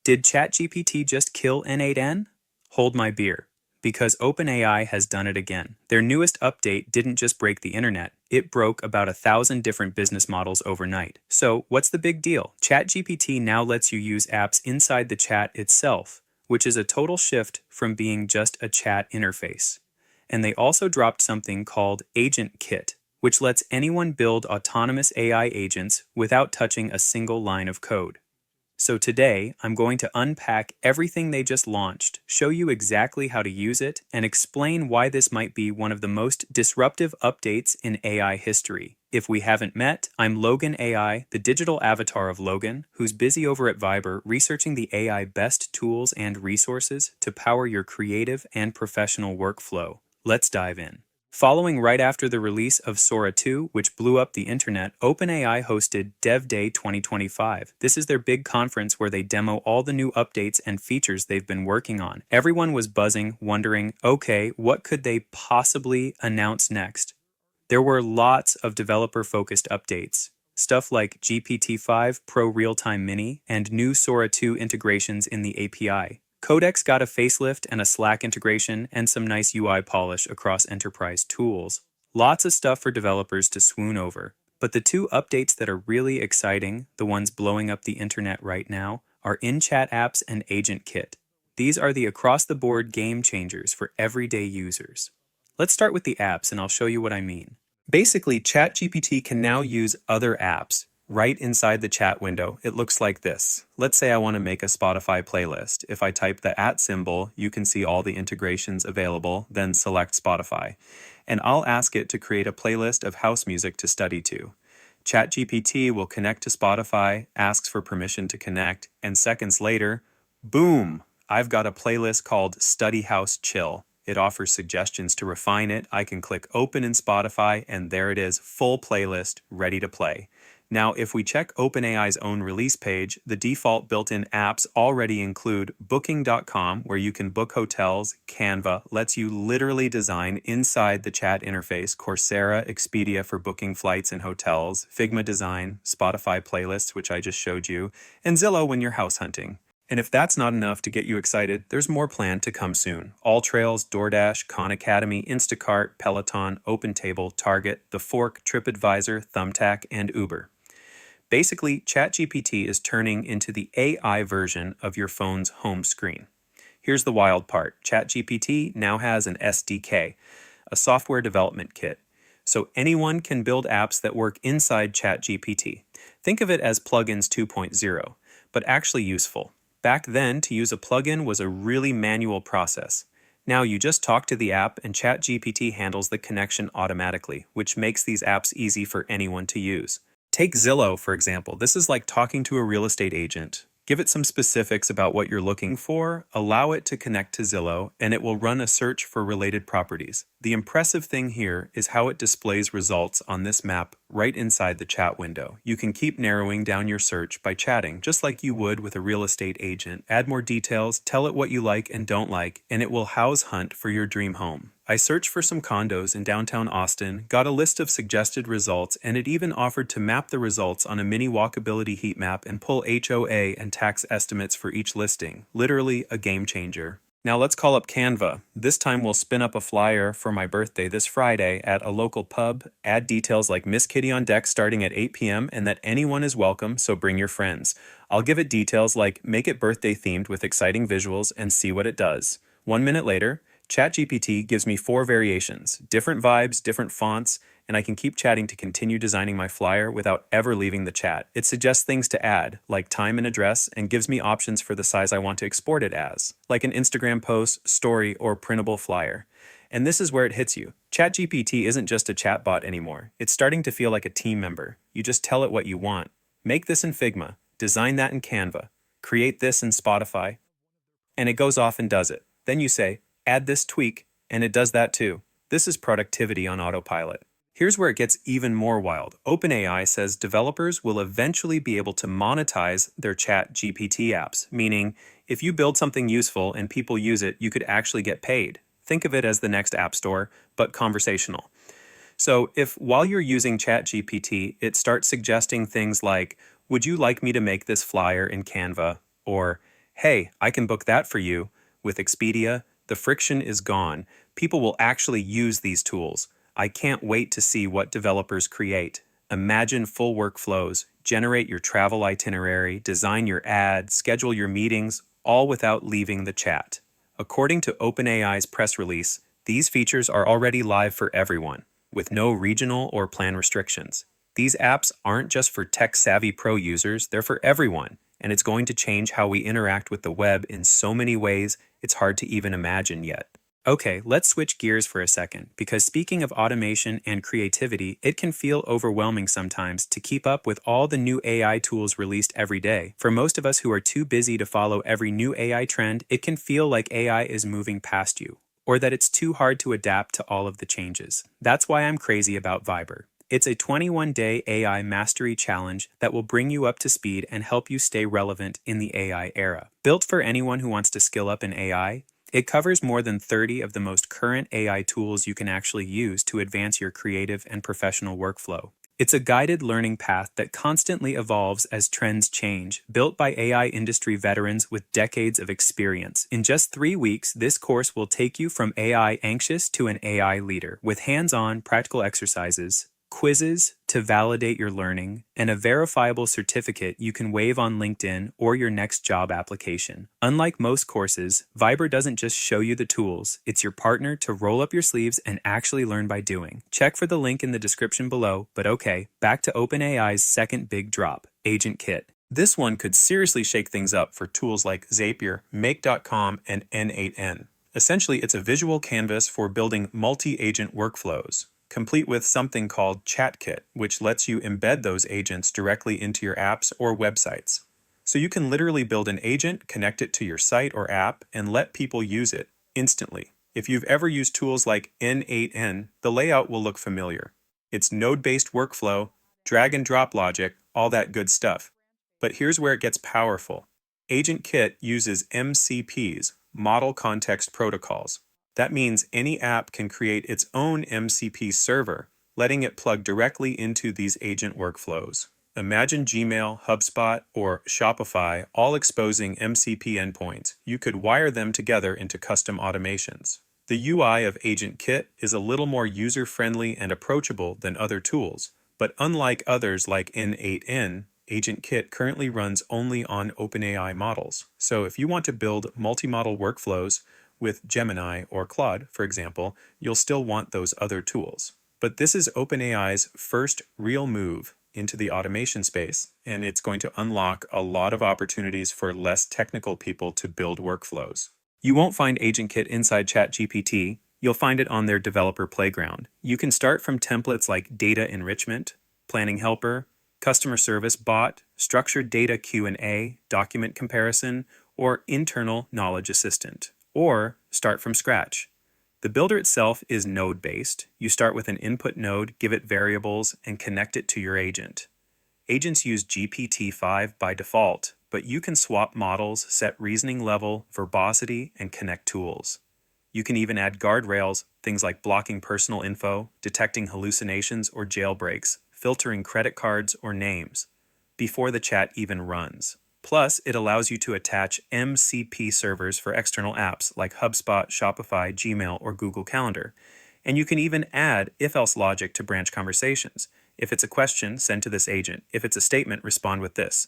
Did ChatGPT just kill n8n? Hold my beer. Because OpenAI has done it again. Their newest update didn't just break the internet, it broke about 1,000 different business models overnight. So, what's the big deal? ChatGPT now lets you use apps inside the chat itself, which is a total shift from being just a chat interface. And they also dropped something called AgentKit, which lets anyone build autonomous AI agents without touching a single line of code. So today, I'm going to unpack everything they just launched, show you exactly how to use it, and explain why this might be one of the most disruptive updates in AI history. If we haven't met, I'm Logan AI, the digital avatar of Logan, who's busy over at Viber researching the AI best tools and resources to power your creative and professional workflow. Let's dive in. Following right after the release of Sora 2, which blew up the internet, OpenAI hosted Dev Day 2025. This is their big conference where they demo all the new updates and features they've been working on. Everyone was buzzing, wondering, okay, what could they possibly announce next? There were lots of developer-focused updates. Stuff like GPT-5 Pro Real-Time Mini and new Sora 2 integrations in the API. Codex got a facelift and a Slack integration and some nice UI polish across enterprise tools. Lots of stuff for developers to swoon over. But the two updates that are really exciting, the ones blowing up the internet right now, are in-chat apps and AgentKit. These are the across-the-board game changers for everyday users. Let's start with the apps and I'll show you what I mean. Basically, ChatGPT can now use other apps right inside the chat window. It looks like this. Let's say I want to make a Spotify playlist. If I type the @ symbol, you can see all the integrations available, then select Spotify. And I'll ask it to create a playlist of house music to study to. ChatGPT will connect to Spotify, asks for permission to connect, and seconds later, boom! I've got a playlist called Study House Chill. It offers suggestions to refine it. I can click open in Spotify, and there it is, full playlist, ready to play. Now, if we check OpenAI's own release page, the default built-in apps already include Booking.com, where you can book hotels. Canva lets you literally design inside the chat interface. Coursera, Expedia for booking flights and hotels. Figma Design, Spotify playlists, which I just showed you, and Zillow when you're house hunting. And if that's not enough to get you excited, there's more planned to come soon. AllTrails, DoorDash, Khan Academy, Instacart, Peloton, OpenTable, Target, The Fork, TripAdvisor, Thumbtack, and Uber. Basically, ChatGPT is turning into the AI version of your phone's home screen. Here's the wild part. ChatGPT now has an SDK, a software development kit. So anyone can build apps that work inside ChatGPT. Think of it as plugins 2.0, but actually useful. Back then, to use a plugin was a really manual process. Now you just talk to the app and ChatGPT handles the connection automatically, which makes these apps easy for anyone to use. Take Zillow, for example. This is like talking to a real estate agent. Give it some specifics about what you're looking for, allow it to connect to Zillow, and it will run a search for related properties. The impressive thing here is how it displays results on this map right inside the chat window. You can keep narrowing down your search by chatting, just like you would with a real estate agent. Add more details, tell it what you like and don't like, and it will house hunt for your dream home. I searched for some condos in downtown Austin, got a list of suggested results, and it even offered to map the results on a mini walkability heat map and pull HOA and tax estimates for each listing. Literally a game changer. Now let's call up Canva. This time we'll spin up a flyer for my birthday this Friday at a local pub, add details like Miss Kitty on deck starting at 8 p.m. and that anyone is welcome, so bring your friends. I'll give it details like make it birthday themed with exciting visuals and see what it does. 1 minute later, ChatGPT gives me 4 variations, different vibes, different fonts, and I can keep chatting to continue designing my flyer without ever leaving the chat. It suggests things to add, like time and address, and gives me options for the size I want to export it as, like an Instagram post, story, or printable flyer. And this is where it hits you. ChatGPT isn't just a chatbot anymore. It's starting to feel like a team member. You just tell it what you want. Make this in Figma, design that in Canva, create this in Spotify, and it goes off and does it. Then you say, add this tweak, and it does that too. This is productivity on autopilot. Here's where it gets even more wild. OpenAI says developers will eventually be able to monetize their ChatGPT apps, meaning if you build something useful and people use it, you could actually get paid. Think of it as the next app store, but conversational. So if while you're using ChatGPT, it starts suggesting things like, would you like me to make this flyer in Canva? Or, Hey, I can book that for you. With Expedia, the friction is gone. People will actually use these tools. I can't wait to see what developers create. Imagine full workflows, generate your travel itinerary, design your ad, schedule your meetings, all without leaving the chat. According to OpenAI's press release, these features are already live for everyone, with no regional or plan restrictions. These apps aren't just for tech-savvy pro users, they're for everyone, and it's going to change how we interact with the web in so many ways it's hard to even imagine yet. Okay, let's switch gears for a second, because speaking of automation and creativity, it can feel overwhelming sometimes to keep up with all the new AI tools released every day. For most of us who are too busy to follow every new AI trend, it can feel like AI is moving past you, or that it's too hard to adapt to all of the changes. That's why I'm crazy about Viber. It's a 21-day AI mastery challenge that will bring you up to speed and help you stay relevant in the AI era. Built for anyone who wants to skill up in AI, it covers more than 30 of the most current AI tools you can actually use to advance your creative and professional workflow. It's a guided learning path that constantly evolves as trends change, built by AI industry veterans with decades of experience. In just 3 weeks, this course will take you from AI anxious to an AI leader, with hands-on practical exercises, quizzes to validate your learning, and a verifiable certificate you can wave on LinkedIn or your next job application. Unlike most courses, Viber doesn't just show you the tools, it's your partner to roll up your sleeves and actually learn by doing. Check for the link in the description below, but okay, back to OpenAI's second big drop, AgentKit. This one could seriously shake things up for tools like Zapier, Make.com, and n8n. Essentially, it's a visual canvas for building multi-agent workflows, complete with something called ChatKit, which lets you embed those agents directly into your apps or websites. So you can literally build an agent, connect it to your site or app, and let people use it instantly. If you've ever used tools like n8n, the layout will look familiar. It's node-based workflow, drag and drop logic, all that good stuff. But here's where it gets powerful. AgentKit uses MCPs, Model Context Protocols. That means any app can create its own MCP server, letting it plug directly into these agent workflows. Imagine Gmail, HubSpot, or Shopify all exposing MCP endpoints. You could wire them together into custom automations. The UI of AgentKit is a little more user-friendly and approachable than other tools, but unlike others like n8n, AgentKit currently runs only on OpenAI models. So if you want to build multi-model workflows with Gemini or Claude, for example, you'll still want those other tools. But this is OpenAI's first real move into the automation space, and it's going to unlock a lot of opportunities for less technical people to build workflows. You won't find AgentKit inside ChatGPT, you'll find it on their developer playground. You can start from templates like data enrichment, planning helper, customer service bot, structured data Q&A, document comparison, or internal knowledge assistant. Or start from scratch. The builder itself is node-based. You start with an input node, give it variables, and connect it to your agent. Agents use GPT-5 by default, but you can swap models, set reasoning level, verbosity, and connect tools. You can even add guardrails, things like blocking personal info, detecting hallucinations or jailbreaks, filtering credit cards or names, before the chat even runs. Plus, it allows you to attach MCP servers for external apps like HubSpot, Shopify, Gmail, or Google Calendar. And you can even add if-else logic to branch conversations. If it's a question, send to this agent. If it's a statement, respond with this.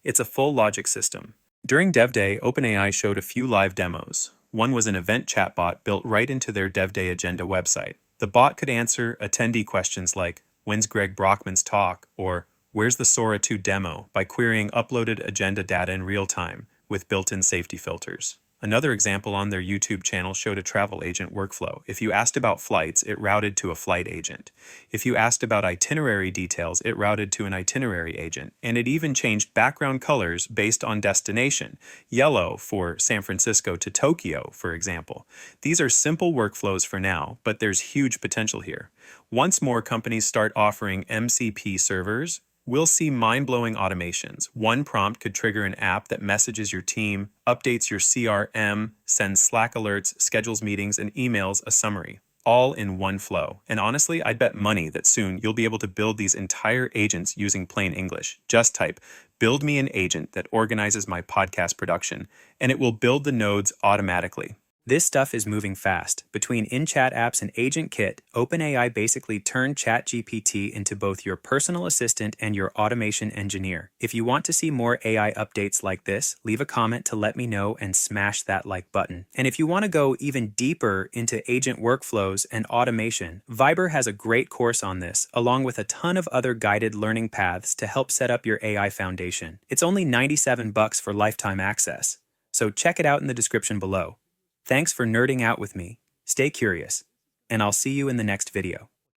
It's a full logic system. During Dev Day, OpenAI showed a few live demos. One was an event chatbot built right into their Dev Day agenda website. The bot could answer attendee questions like, "When's Greg Brockman's talk?" or "Where's the Sora 2 demo?" by querying uploaded agenda data in real time with built-in safety filters. Another example on their YouTube channel showed a travel agent workflow. If you asked about flights, it routed to a flight agent. If you asked about itinerary details, it routed to an itinerary agent. And it even changed background colors based on destination. Yellow for San Francisco to Tokyo, for example. These are simple workflows for now, but there's huge potential here. Once more companies start offering MCP servers, we'll see mind-blowing automations. One prompt could trigger an app that messages your team, updates your CRM, sends Slack alerts, schedules meetings, and emails a summary, all in one flow. And honestly, I'd bet money that soon you'll be able to build these entire agents using plain English. Just type Build me an agent that organizes my podcast production, and it will build the nodes automatically. This stuff is moving fast. Between in-chat apps and AgentKit, OpenAI basically turned ChatGPT into both your personal assistant and your automation engineer. If you want to see more AI updates like this, leave a comment to let me know and smash that like button. And if you want to go even deeper into agent workflows and automation, Viber has a great course on this, along with a ton of other guided learning paths to help set up your AI foundation. It's only $97 for lifetime access, so check it out in the description below. Thanks for nerding out with me. Stay curious, and I'll see you in the next video.